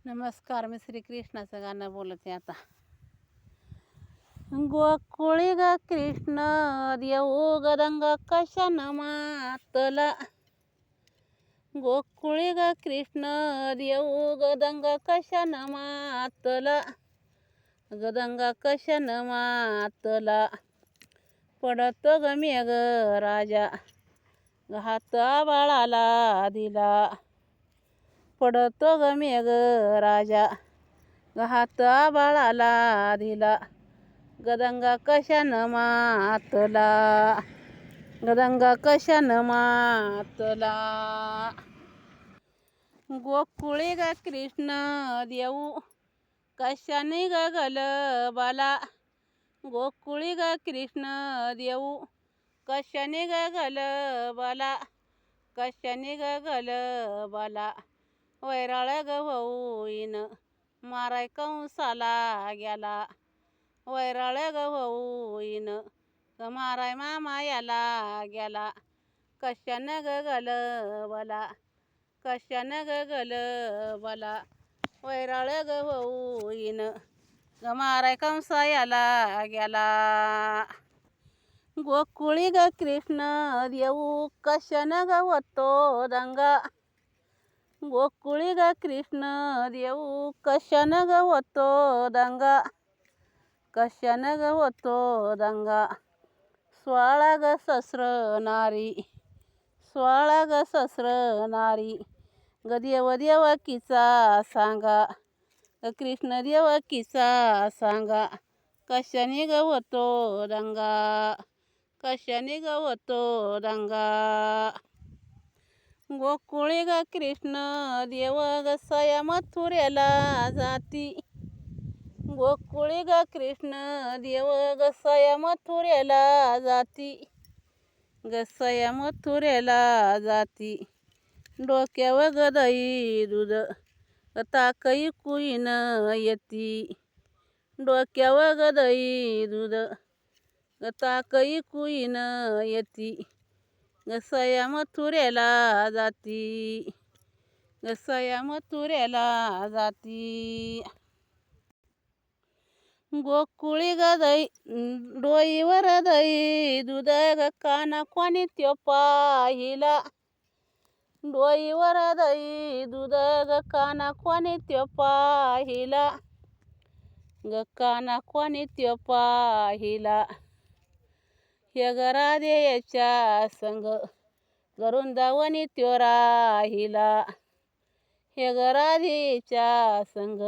नमस्कार, मी श्रीकृष्णाचं गाणं बोलते आता. गोकुळी ग कृष्ण देऊ गदंग कशानं मातला. गोकुळी ग कृष्ण देऊ गदंग कशानं मातला. गदंग कशानं मातला. पडतो ग मेघ राजा हात बाळाला दिला. पडतो ग मेघ राजा हात बाळाला दिला. गदंगा कशानं मातला. गदंगा कशानं मातला. गोकुळी ग कृष्ण देऊ कशाने ग गलबाला. गोकुळी ग कृष्ण देऊ कशाने ग गलबाला. कशाने ग गलबाला. वैराळ ग होईन माराय कंसाला गेला. वैराळ ग होईन माराय मामायाला गेला. कशानं ग गलबाला. कशानं ग गलबाला. वैराळ ग होईन माराय कंसायाला गेला. गोकुळी ग कृष्ण देऊ कशानं ग होतो दंगा. गोकुळी ग कृष्ण देऊ कशानं ग होतो दंगा. कशानं ग होतो दंगा. 16 ग सहस्र नारी. 16 ग सहस्र नारी ग देव देवकीचा सांगा. कृष्ण देवकीचा सांगा. कशाने ग होतो दंगा. कशाने ग होतो दंगा. गोकुळी ग कृष्ण देव ग सया मथुरेला जाती. गोकुळी ग कृष्ण देव ग सया मथुरेला जाती. ग सया मथुरेला जाती. डोक्यावर ग दही दूध ताक इकून येती. डोक्यावर ग दही दूध ताक इकून येती. ग सया मथुरेला जाती. ग सया मथुरेला जाती. गोकुळी ग दही डोईवर दही दूध ग काना कोणी त्यो पाहिला. डोईवर दही दूध ग काना कोणी त्यो पाहिला. ग काना कोणी त्यो पाहिला. हे ग राधेच्या संग वृंदावनी त्यो राहिला. हे ग राधेच्या संग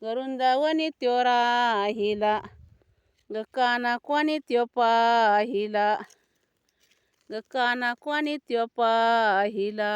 वृंदावनी त्यो राहिला. ग काना कोणी त्यो पाहिला. ग काना कोणी त्यो पाहिला.